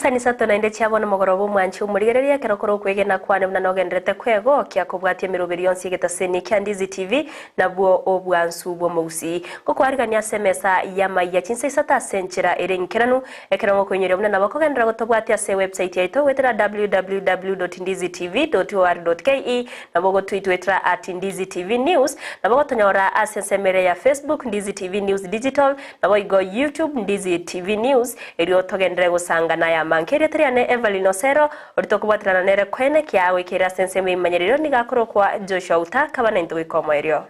Chinsa ni Isato na inde chabona mogorobo mwanchi umurigereria kerokoro kwegena kwane muna nogendrete kwego kya kubwatia mirubiri yonsi getaseni kya Ndizi TV na buo obwansu bwo Gusii kokwarigania semesa ya Amayia Chinsa Isato asenchira erenkeranu ekerango kwenyere muna nabakogendera gotobwatia se website yaito wetera www.ndizitv.or.ke nabogo tweetwetra @ndizitv news nabogo tonyora asensemere ya Facebook Ndizi TV News Digital nabogo YouTube Ndizi TV News erio togendere gusanga na ya mankere triane Everline Osero oritokubatirana nere kwene kyawe kira senseme imanyerero nigakoro kwa Auta kabana into ikomo erio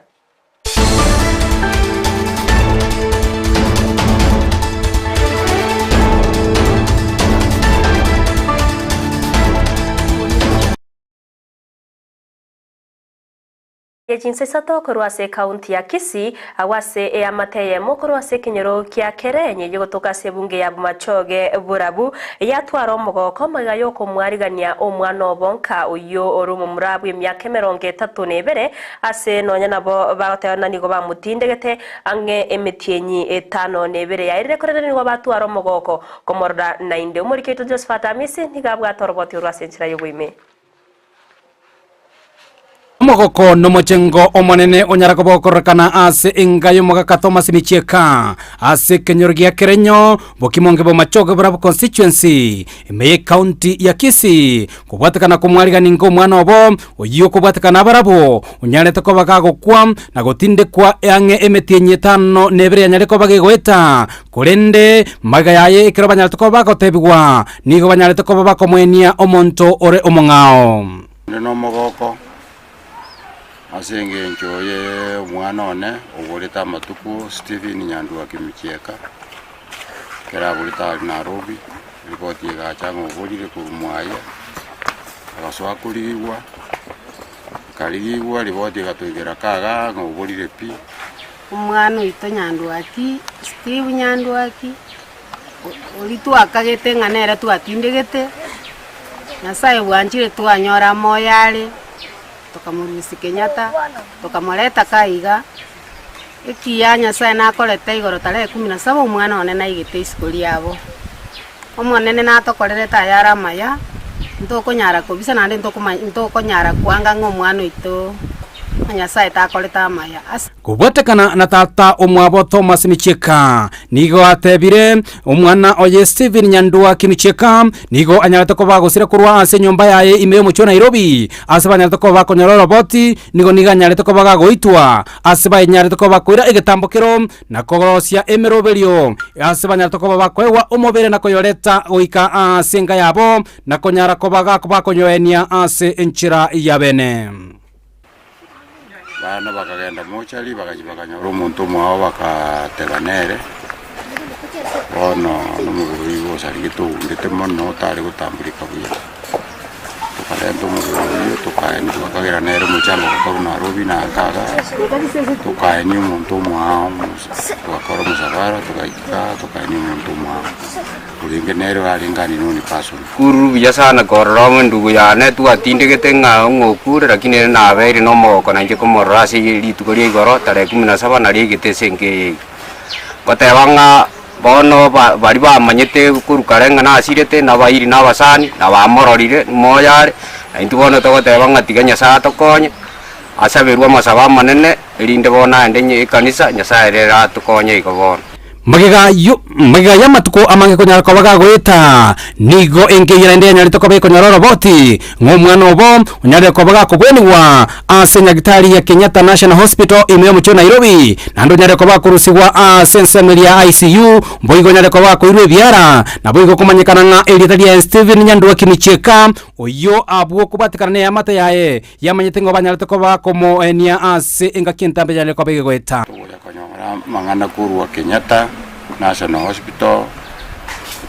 Chinsa Isato korwase county ya Kisii awase amateye mokorwase kinyoro kya kerenye yogotoka sebunge ya machoge burabu yatwara omugoko magayo ko mwarigania omwana obonka uyo orumu murabu emyaka 32 ase nonya nabo bagotana nigo bamutindegete ange emitienyi 5 yaire korera nigo batwara omugoko komorda 9 umuriketo Josephat Amisi nigabwa toroboti urwasenchira yobwime Mogoko no mochengo omonene onyara kobokorokana ase engayo mogakato masimicheka ase kenyorgia kerenyo bokimonge bo machoge bravo constituency Amayia county ya Kisii kubwatakana kumwariga ningo mwana obo oyo kubwatakana barabo onyarete ko bagago kwa na gotinde kwa yange emetienye 5 yanyare ko bagegweta kurende magayaye ikero banyarete ko bagotebwa nigo banyarete ko bakomwenia omonto ore omongao no mogoko asenge njoye mwana one ogoreta matuku Stephen Nyandua kimicheka kera burita Nairobi ripoti ga chango ogorire ku Mwaya agaswa kuriwa kariwa ripoti gatwegera kaga ogorire pi umwana ito Nyandua ki Steve Nyandua ki olitu akagete nganera tu atindegete nasaye bwanjire tu anyora moyale tukamurisi Kenyatta tukamuleta kaiga ikiyanya sana akolete igoro tare 17 umwana one na igite iskuli yabo omonene natokorere tayara Amayia ntokonyara kobisa nande ntokonyara kwanga ng'omwana ito Nyasaye takoleta Amayia kubwatekana na tata omwabo Thomas Micheka nigo atebire omwana oye Stephen Nyandua kimicheka nigo anyarete ko bagosira kurwa ase nyomba yaye imeyo mucho Nairobi ase banyarete ko bakonyora roboti nigo niganyarete ko bagagoitwa ase banyarete ko bakwira egetambokero na kogorosia emeroberio ase banyarete ko bakwewa omobere na koyoreta oika ase nga yabo na konyara ko bakonyoenia ase enchira yabene bana bakagenda mochari bakanyora omuntu mwao bakateganere ono nomuguru igo sarigito ngete mono tari gutambulika buya tukarenda omuguru tukaenda bakagera nere muchamba ko Nairobi na kaga tukaeni omuntu mwao tukakora musabara tukaeni omuntu mwao ulingenere walingani noni person kuru biya sana kororo ndugu yane tu atindegete ngokure lakini na aberi no mogoko nanje ko morasi litukorie igoro tare 17 na ligite senge batebanga bono bari bamanyete kurukarenga na asirete na bairi na basani na bamororire moyare intubono togotebanga tiganya sa tokonye asaberwa masaba manene erinde bona endenye kanisa Nyasaye rera tukonye igobona Magiga ya matuko amange konyara ko bagagweta nigo engeyira ndenya nyarito ko bekonyara roboti ng'omwana obo onyare ko bagakobwenwa ase nyagitari ya Kenyatta National Hospital imeyo mucho Nairobi nando nyare ko bakurusigwa ase ya ICU boigo nyare ko bakoirwe biara na boigo kumanyikana nga elitari ya Stephen Nyandua kimicheka oyo abwo kubatikana ya mata yae yamanyite ngo banyarite ko bakomo enia ase engakintambe nyare ko begegweta mangana kurwa Kenyatta National Hospital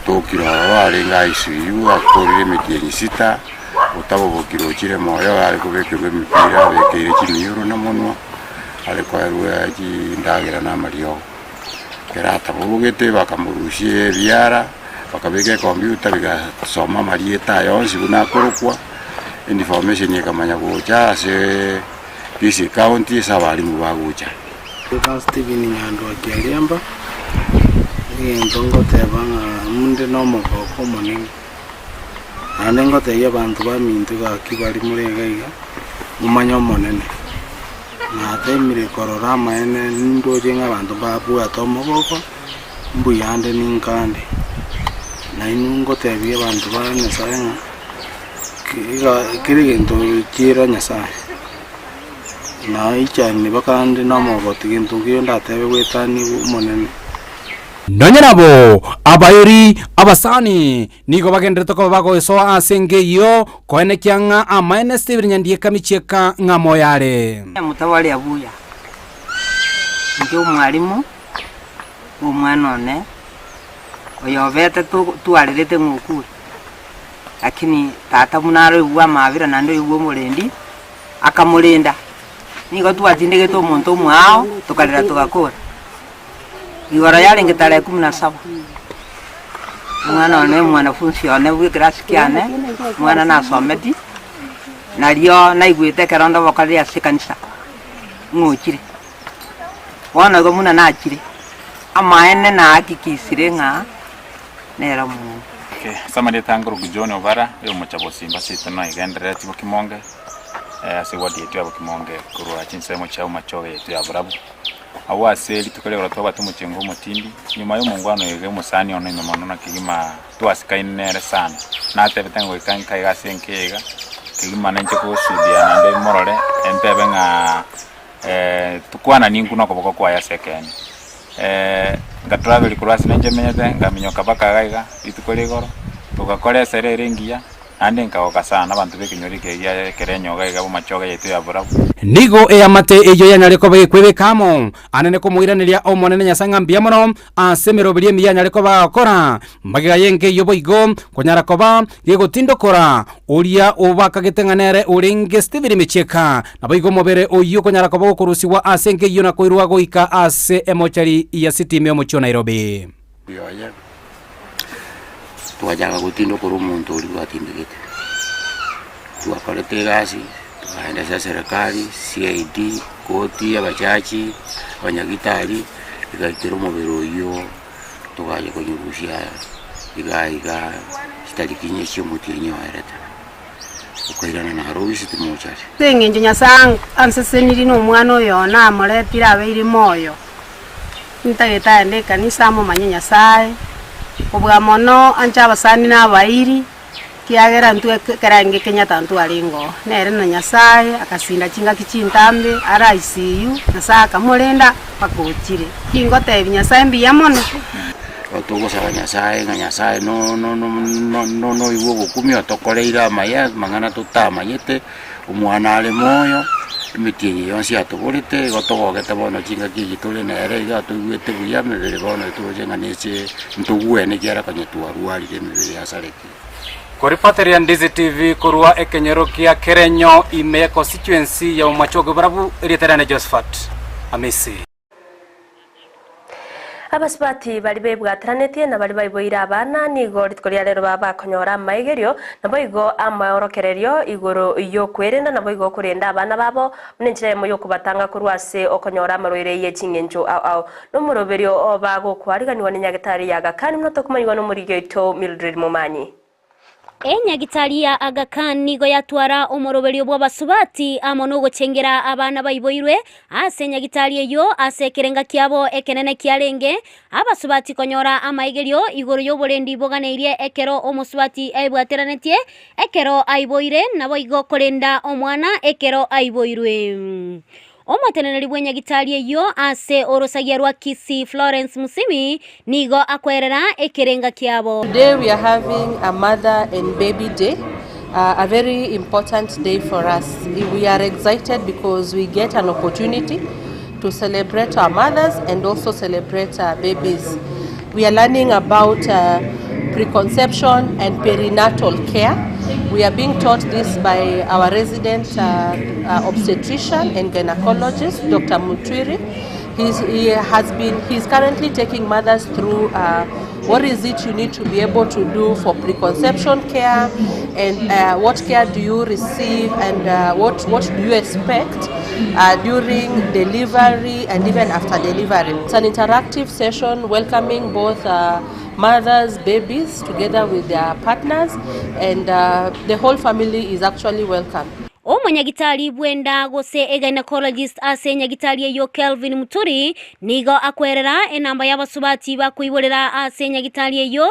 tokiro arenga ICU akorire mitienyi 6 utabo bokiro chire moyo ari kubekirwe mipira bekire chimiyuro na monwa ari kwaruya ndagera na Mario kerata bugete bakamurushie biara bakabeke computer bigasoma marieta yonsi bunakorokwa information yekamanya gocha se Kisii county sabali mubagocha Stephen Nyandua kialiamba ngongo tebanga munde no mogoko monene ande ngoteithia bantu bamintu gaki bari murega iga mumanyo monene na temire korora maene ndoje ng'abantu babwata omogoko mbuyande ninkande na inungotebia bantu ba Nyasaye kiri gintu kira Nyasaye na ichani bakandi namogoti gintu kio ndatebe gwetani monene nonyerabo abayori abasani nigo bagendere toko bagoeso asenge iyo koene kyanga amaene Steve nyandie kamicheka ngamo yare mutawali abuya ndio mwalimu umwana one oyobete tualirete ngukuru lakini tata munaro igwa mavira nando igwa murendi akamulinda nigo twatindegete omuntu mwao tukalira tugakora igora yale ngetare 17 mwana one mwanafunzi one bwe class kiane mwana nasometi nario naigwete karondo bakaria sekanisa ngukire wana go muna nakire amaene na akikisire nga nera mu samari tanguru gujone obara yo muchabo simba sitano igendere tibo kimonge ase wadi yetu abo kimonge kurwa Chinsa mo chao machoge yetu ya burabu awaseli tukale ora toba tumuchengo mutindi nyuma yo mungwano yege musani ono nyuma nona kigima twasikainere sana na tebe tango ikanka igasenkega kigima nanche ko sudia nande morore entebe nga tukwana ningu nako boko kwa ya sekeni nga travel kurasi nanje menyete ngaminyoka baka gaiga itukole goro tukakole serere ngia ande nkaoka sana abantu bekinyorike ya kerenyo gaiga bo machoga yetu ya burabu nigo amate ejo yanareko bekwebekamo anene ko muiraniria omonene Nyasaye mbia mono asemero birie miya nyareko bakora magiga yenge yoboigo konyara koba yego tindokora uria obakagetenganere urenge Steve Micheka naboigo mobere oyo konyara koba kurusiwa asenge yona koirwa goika ase emochari ya city me omocho Nairobi yoya tuajaga gutindokora umuntu uri watindegete tuakolete gasi tukaenda serikali CID koti abachachi abanyagitari igakira umubiri uyo tugaje kunyurushya iga kitalikinye cy'umutinyi wareta ukairana na harobisi tumuchaje sengenje Nyasaye anseseniri no mwana oyo na amuretira abeiri moyo ntageta ende kanisa mu manya Nyasaye ubwa mono anja abasani n'abairi kiagera ntu kerange Kenya tantu alingo nere na Nyasaye akasinda chinga kichintambe ara ICU Nyasaye akamurenda pakukire kingote Nyasaye mbiya mono otugo sa Nyasaye nga Nyasaye no iwo gukumi otokoleira Amayia mangana tutamanyete umwana ale moyo imitinyi yonsi atugurite gotogogete bono chinga kigitule nere iga tugwete buya mebere bono tujenga nece ntugwene kiara kanyetwa ruarire mebere yasareki Kuripoteria Ndizi TV kurwa ekenyero kia kerenyo ime constituency ya umachogo barabu iriterane Josephat Amisi abasibati bali bebwatiranetie na bali bayiboira abana nigo ritkoria rero baba konyora maigerio nabo igo amaorokererio igoro iyo kwerenda nabo igo kurenda abana babo munenchire mo yo kubatanga kurwase okonyora amaroire ye chingenjo au no muroberio obago kwariganiwa nyagetari yaga kandi mnoto kumanywa no murigyo ito Mildred Mumanyi Enyagitari ya Aga Khan nigo yatwara omoroberio bw'abasubati amono gochengera abana bayiboirwe ase nyagitari eyo ase kerenga kiabo ekenene kiarenge abasubati konyora amaigerio igoro yoborendi boganeirie ekero omusubati aibwateranetie ekero aiboire nabo igo korenda omwana ekero aiboirwe Omoteneneri bw'enyagitari eyo ase orosagia rwa Kisii Florence Musimi nigo akwerera ekerenga kiabo. Today we are having a mother and baby day, a very important day for us. We are excited because we get an opportunity to celebrate our mothers and also celebrate our babies. We are learning about preconception and perinatal care. We are being taught this by our resident obstetrician and gynecologist, Dr. Mutwiri. He's currently taking mothers through what is it you need to be able to do for preconception care, and what care do you receive, and what do you expect during delivery and even after delivery. It's an interactive session welcoming both mothers, babies, together with their partners, and the whole family is actually welcome. Omanyagitari bwenda gose gynecologist ase nyagitari yo Kelvin Muturi nigo akwerera enamba y'abasubati bakuiborera ase nyagitari yo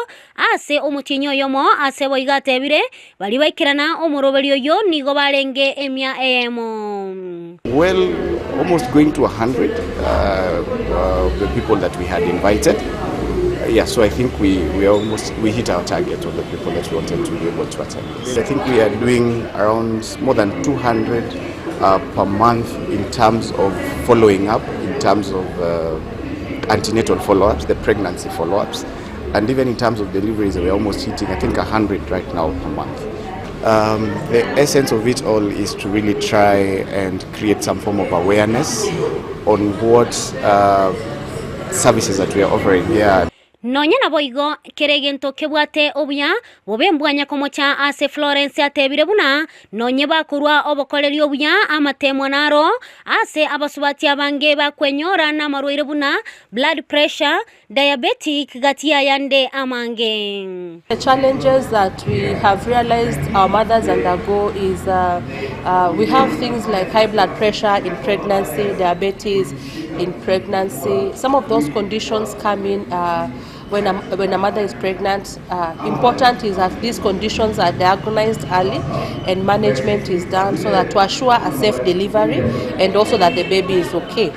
ase omutinyo yomo ase boigatebire bali baikirana omuroberi yo nigo barenge emia emo. Well, almost going to 100 the people that we had invited. Yeah, so I think we hit our target of the people that we wanted to be able to attend. I think we are doing around more than 200 per month in terms of following up, in terms of antenatal follow-ups, the pregnancy follow-ups, and even in terms of deliveries, we're almost hitting, I think, 100 right now per month. The essence of it all is to really try and create some form of awareness on what services that we are offering here. Nonya na boigo keregento kebwate obuya bobembwanya komocha ase Florence atebire buna nonye bakurwa obokoleri obuya amatemwa naro ase abasubati abange bakwenyora na marwaire buna blood pressure diabetic gatia yande amange. The challenges that we have realized our mothers undergo is we have things like high blood pressure in pregnancy, diabetes in pregnancy. Some of those conditions come in when a mother is pregnant. Important is that these conditions are diagnosed early and management is done so that to assure a safe delivery and also that the baby is okay.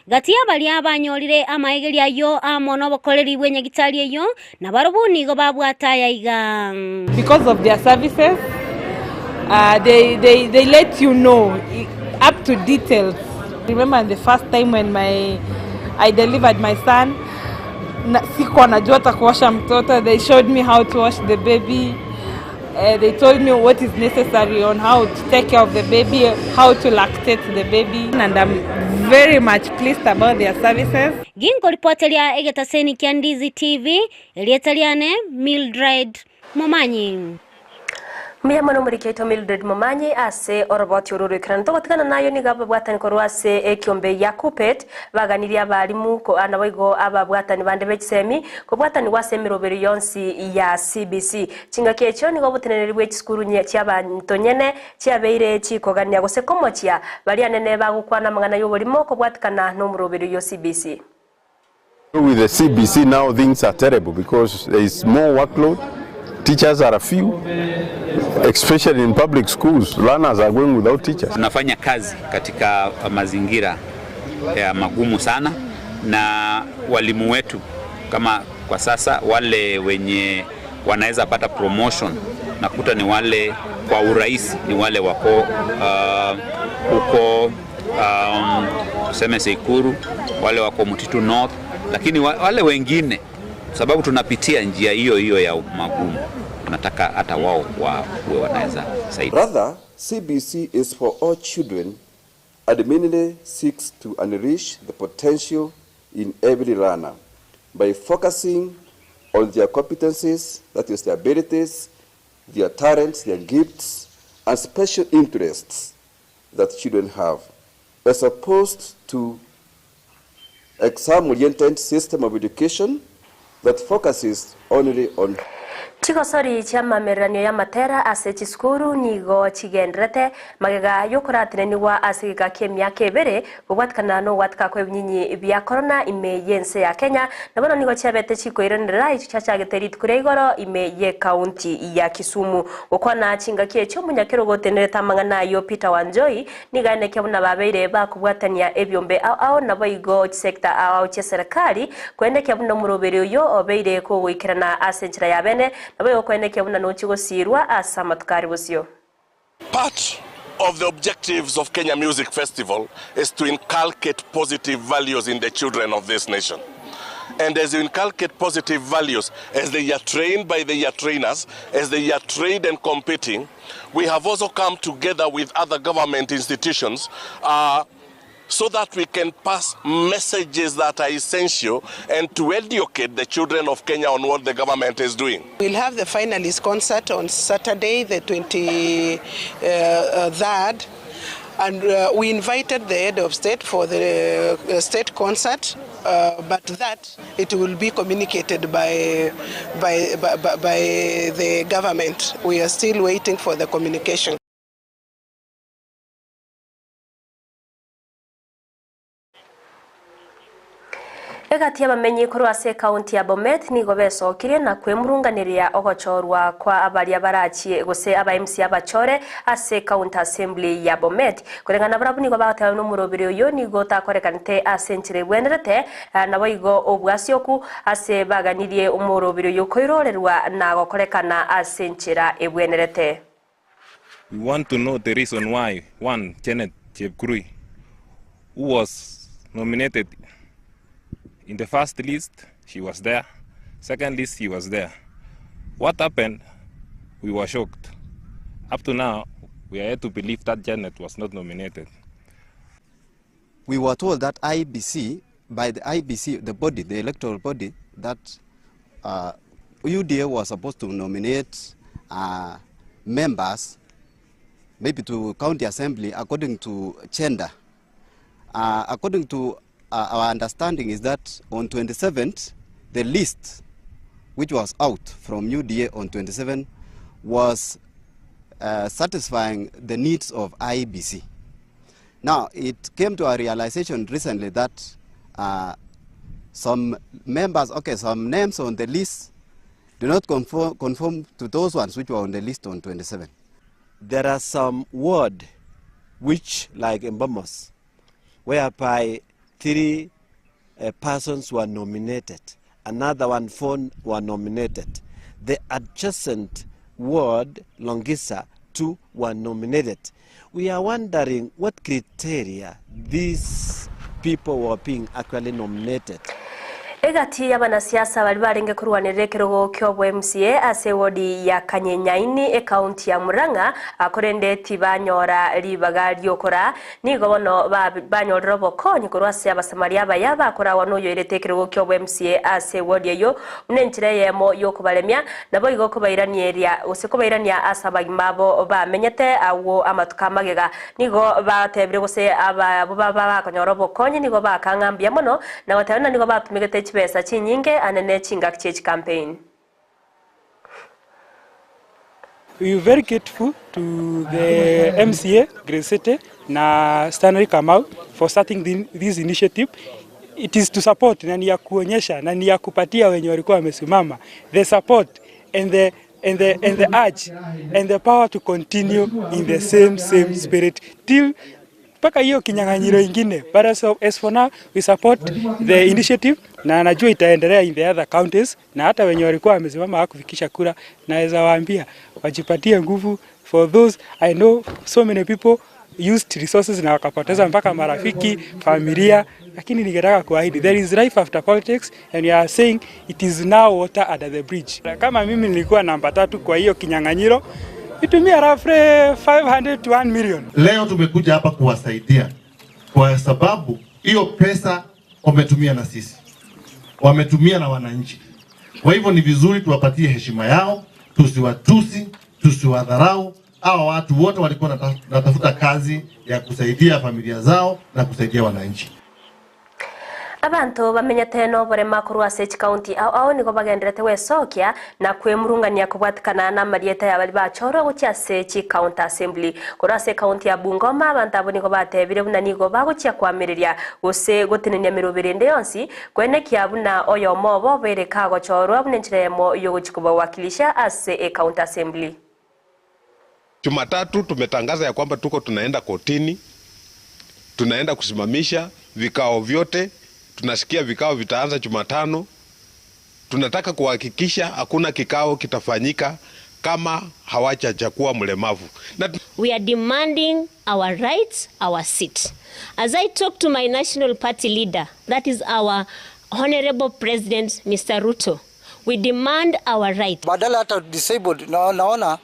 Gatia bali abanyorire amaegeria yo amono bokoleri bwenyagitari yo na barobuni go babwata yaiga. Because of their services, they let you know up to details. Remember the first time when I delivered my son, sikuwa najua hata kuosha mtoto. They showed me how to wash the baby. They told me what is necessary on how to take care of the baby, how to lactate the baby, and I'm very much pleased about their services. Gingo reporteria egetaseni kia Ndizi TV, elietaliane Mildred Momanyi. Miyamano muriketo Mildred Momanyi ase oroboti ururu kranto gotikana nayo ni gaba bwatani korwase ekiombe ya Kupet baganiria balimu ko anaboigo aba bwatani bande bechisemi ko bwatani wase miroberi yonsi ya CBC chinga kecho ni gobuteneri bw'ekisukuru nye cy'abantu nyene cyabeire chikogania gose komochia bali anene bagukwana mangana yobolimo ko bwatikana no muroberi yo CBC. With the CBC now things are terrible because there is more workload. Teachers are a few, especially in public schools. Learners are going without teachers. Tunafanya kazi katika mazingira ya magumu sana na walimu wetu kama kwa sasa wale wenye wanaweza pata promotion nakuta ni wale kwa urahisi ni wale wako huko tuseme Sekuru, wale wako Mutitu North, lakini wale wengine sababu tunapitia njia hiyo ya magumu tunataka hata wao wanaweza saidia. Rather, CBC is for all children and mainly seeks to unleash the potential in every learner by focusing on their competencies, that is their abilities, their talents, their gifts, and special interests that children have, as opposed to exam-oriented system of education that focuses only on Chikosori chama meranio ya matera ase chiskuru nigo chigendrete magega yokuratine niwa asiga kemya kebere bwatkana no watka kwenyinyi bya corona ime yense ya Kenya nabono nigo chabete chikoirenera ichacha geterit kuregoro ime ye county ya Kisumu okwana chinga kiecho munyakero gotenereta mangana yo Peter Wanjoi nigane kyabuna babeire bakubwatania ebyombe ao naboigo sector ao cheserikali kwende kyabuna muroberi yo obeire ko wikirana asenchira ya bene. Part of the objectives of Kenya Music Festival is to inculcate positive values in the children of this nation. And as you inculcate positive values, as they are trained by their trainers, as they are trained and competing, we have also come together with other government institutions so that we can pass messages that are essential and to educate the children of Kenya on what the government is doing. We'll have the finalist concert on Saturday, the 23rd, And we invited the head of state for the state concert, but that it will be communicated by the government. We are still waiting for the communication. Egati abamenyi kurwase county ya Bomet nigo besokirie na kwemurunganiria ogochorwa kwa abaria barachie gose aba MC abachore ase county assembly ya Bomet kurengana barabu nigo bagatawe no murobiri uyo nigo takorekanite asenchire bwenerete nabo igo obwasioku ase baganirie umurobiri uyo koirorerwa na gokorekana asenchira ebwenerete. We want to know the reason why one Janet Chepkurui, who was nominated in the first list, she was there. Second list, she was there. What happened? We were shocked. Up to now, we are yet to believe that Janet was not nominated. We were told that IBC, by the IBC, the body, the electoral body, that UDA was supposed to nominate members, maybe to county assembly, according to gender. According to our understanding is that on 27th, the list which was out from UDA on 27 was satisfying the needs of IBC. Now, it came to a realization recently that some members, some names on the list do not conform to those ones which were on the list on 27. There are some ward which, like in Bombos, whereby 3 persons were nominated, another 4 were nominated. The adjacent ward, Longisa, 2 were nominated. We are wondering what criteria these people were being actually nominated. Egati y'abanasiasa bari barenge kurwanirira kirogo kyo MCA ase wodi ya Kanyenyaini county ya Muranga akorende tibanyora ribaga ryokora nigo bono banyorero bokonyi kurwase abasamaria bayaba akora wanoyo irete kirogo kyo MCA ase wodi yo munenchire yemo yokubaremya nabo igo kubairania area usikubairania asabagimabo bamenyete awo amatukamagega nigo batebire gose abo bakonyoro bokonyi nigo bakangambia mono na watana nigo batumigete pesa chinyinge anene chinga church campaign. We are very grateful to the MCA Gusii na Stanley Kamau for starting this initiative. It is to support na ni ya kuonyesha na ni ya kupatia wenye walikuwa wamesimama the support and the urge and the power to continue in the same spirit till paka hiyo kinyang'anyiro ingine. But as for now, we support the initiative na najua itaendelea in the other counties na hata wenye walikuwa wamesimama hakufikisha kura naweza waambia wajipatie nguvu. For those I know so many people used resources na wakapoteza mpaka marafiki, familia, lakini ningetaka kuahidi there is life after politics and we are saying it is now water under the bridge. Kama mimi nilikuwa namba 3 kwa hiyo kinyang'anyiro itumia roughly 500 to 1 million. Leo tumekuja hapa kuwasaidia kwa sababu hiyo pesa wametumia na sisi, wametumia na wananchi. Kwa hivyo ni vizuri tuwapatie heshima yao, tusiwatusi, tusiwadharau. Hao watu wote walikuwa natafuta kazi ya kusaidia familia zao na kusaidia wananchi. Abantu bamenyete no borema kurwase county au nigo bagenderete wesokia na kwemurungania kubwatikana na marieta y'abali bachoro gucyase county assembly kurwase county ya Bungoma abantu abo nigo batebire buna nigo bagucia kwamiriria gose gotinenya mirubirinde yonsi kwene kiabuna oyo mobo bereka gochorwa bunenchiremo yo guchikuba wakilisha ase county assembly. Jumatatu tumetangaza ya kwamba tunaenda kotini, tunaenda kusimamisha vikao vyote. Tunasikia vikao vitaanza Jumatano. Tunataka kuhakikisha hakuna kikao kitafanyika kama hawajakuwa mlemavu. We are demanding our rights, our seat. As I talk to my national party leader, that is our honorable president Mr. Ruto, we demand our right. Badala hata disabled naona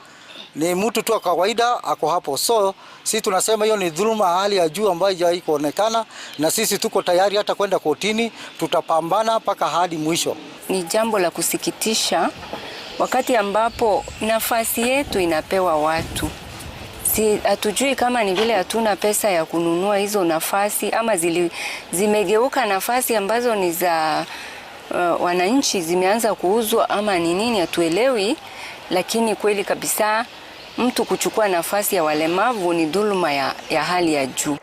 ni mtu tu kawaida ako hapo. So sisi tunasema hiyo ni dhuluma hali ya juu ambayo haikuonekana na sisi tuko tayari hata kwenda kotini, tutapambana mpaka hadi mwisho. Ni jambo la kusikitisha wakati ambapo nafasi yetu inapewa watu hatujui kama ni vile hatuna pesa ya kununua hizo nafasi ama zimegeuka nafasi ambazo ni za wananchi zimeanza kuuzwa ama ni nini, hatuelewi. Lakini kweli kabisa mtu kuchukua nafasi ya walemavu ni dhuluma ya hali ya juu.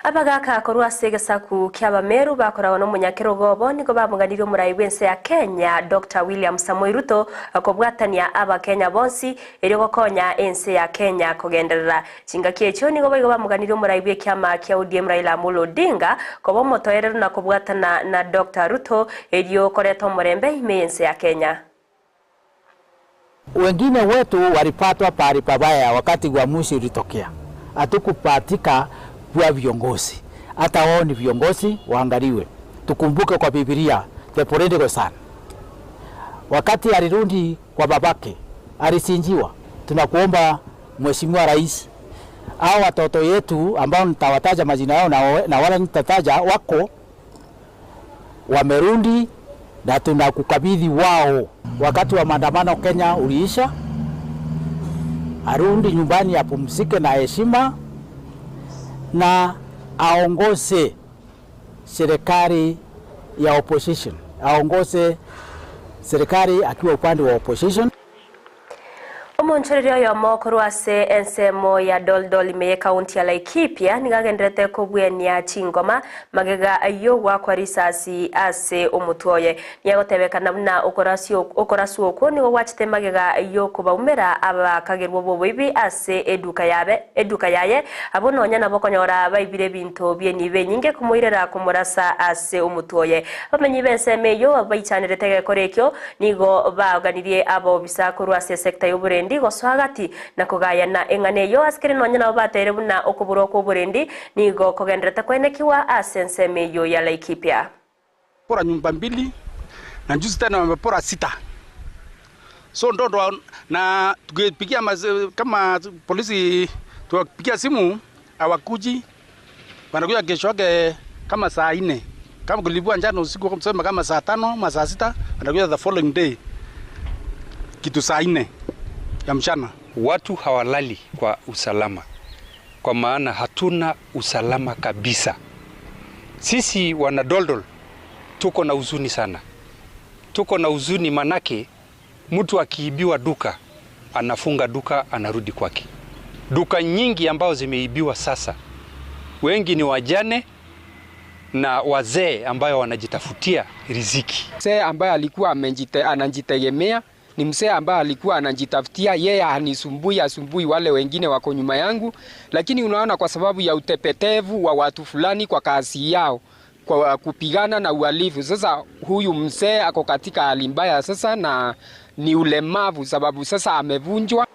Abagaka korwa segesaku kyaba meru bakorawo no munyakirogobo niko bamuganiryo murayi wense ya Kenya Dr. William Samoei Ruto akobwatania aba Kenya bonsi eri gokonya ense ya Kenya kugenderera chingaki echo niko bamuganiryo murayi bwe kyama kya ODM Raila Amolo Odinga kobo motoerero na kubwatana na Dr. Ruto eri koreto murembe imense ya Kenya. Wengine wetu walipatwa pari pabaya wakati uamuzi ulitokea. Hatukupatika kwa viongozi. Hata wao ni viongozi waangaliwe. Tukumbuke kwa Biblia the prodigal son. Wakati alirudi kwa babake, alisinjiwa. Tunakuomba Mheshimiwa Rais, hao watoto yetu ambao nitawataja majina yao na wala nitataja wako wamerudi na tunakukabidhi wao. Wakati wa maandamano Kenya uliisha, arudi nyumbani apumzike na heshima na aongoze serikali ya opposition, aongoze serikali akiwa upande wa opposition. Omoncherero ya mokoro ase ensemo ya Doldol imeye kaunti ya Laikipia nigagenderete kubwenia chingoma magega ayogwa kwa risasi ase omutwoye niyagotebekana na okorasio okwo nigo wachite magega ayoko baumera abakagerwo bobibi ase eduka yaye abononya nabo konyora baibire bintu byeni benyinge kumuirera kumurasa ase omutwoye bamenyi benseme yo abaichanire tegekorekyo nigo baganirie abo bisakuru ase sekta y'oburendi goswagati na kugayana engane yo askiri nonya nabo batere buna okuburo ko burendi nigo kogenderete kwenekiwa asenseme yo ya Laikipia. Pora nyumba mbili na juzi tena wamepora 6. So ndondo na tukipigia kama polisi tukipigia simu hawakuji, wanakuja kesho yake kama saa 4. Kama kulibua njano usiku kusema kama saa 5 ama saa 6 wanakuja the following day kitu saa 4 ya mchana. Watu hawalali kwa usalama, kwa maana hatuna usalama kabisa. Sisi wana Doldol tuko na huzuni sana. Tuko na huzuni manake mtu akiibiwa duka anafunga duka anarudi kwake. Duka nyingi ambao zimeibiwa sasa, wengi ni wajane na wazee ambao wanajitafutia riziki. Mzee ambaye alikuwa anajitegemea, ni mzee ambaye alikuwa anajitafutia, yeye asumbui wale wengine wako nyuma yangu, lakini unaona kwa sababu ya utepetevu wa watu fulani kwa kazi yao kwa kupigana na uhalifu, sasa huyu mzee ako katika hali mbaya sasa na ni ulemavu sababu sasa amevunjwa.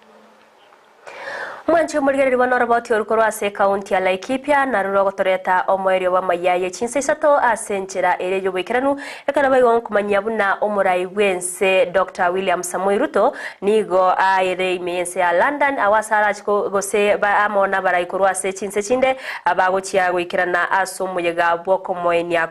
Mwanche muligeri wanora bauti orukoro ase kaunti ya Laikipia na rurogo toreta omoerio wa Amayia Chinsa Isato asenchera ere yobwikiranu ekana bayigo kumanya buna omurai wense Dr. William Samoei Ruto nigo aire imense ya London awasara chiko gose ba amona baraikoro ase Chinsa chinde abagochia gwikirana aso muyega bwoko moenia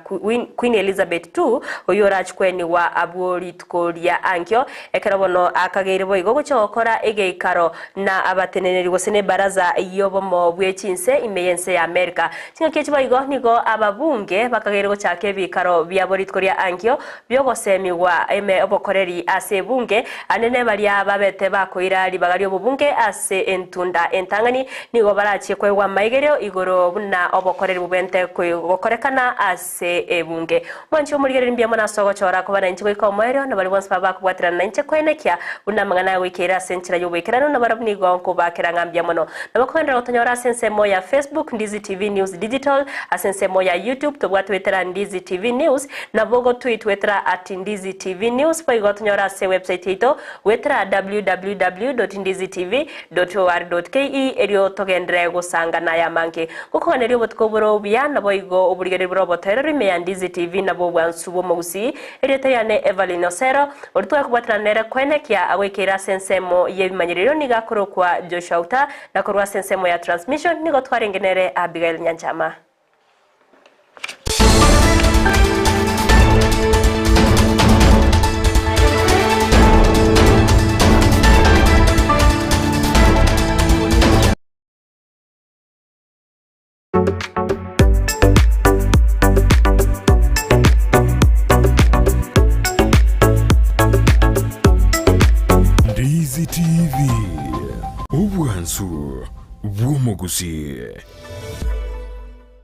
Queen Elizabeth II oyora chikweni wa aburi tukoria ankyo ekana bono akageire boyigo gochokora egeikaro na abateneneri ne baraza yobo mo bwechinse imeyense ya Amerika tinga kechiba igo nigo ababunge bakagerego chake bikaro byaboritkoria ankyo byogosemiwa eme obokoreri ase bunge anene bali ababete bakoira libagari obubunge ase entunda entangani nigo barachie kwewa maigerio igoro buna obokoreri bubente kogokorekana ase ebunge mwanchi omurigeri mbya mona sogo chora ko bana inchigo ikomoerio na bali bonse babakubwatira na inche kwenekia buna mangana wikira senchira yobwikirano na barabni gonko bakiranga mono na bakwenda otonyora sensemo ya Facebook Ndizi TV News Digital asensemo ya YouTube tobwatu wetera Ndizi TV News na bogo tweet wetera @Ndizi TV News pa igotonyora se website ito wetera www.ndizitv.or.ke erio togendre gusanga na ya manke kuko nerio botkoboro bya na boigo oburigere robotero me Ndizi TV na bo bwansubo mo Gusii erio tayane Everline Osero ortwa kubwatira nere kwenekia awekera sensemo yebimanyiriro nigakoro kwa Joshua Auta na korwa sensemo ya transmission nigo twarengenere Abigail Nyanchama. TV. Ubwansu, Gusii.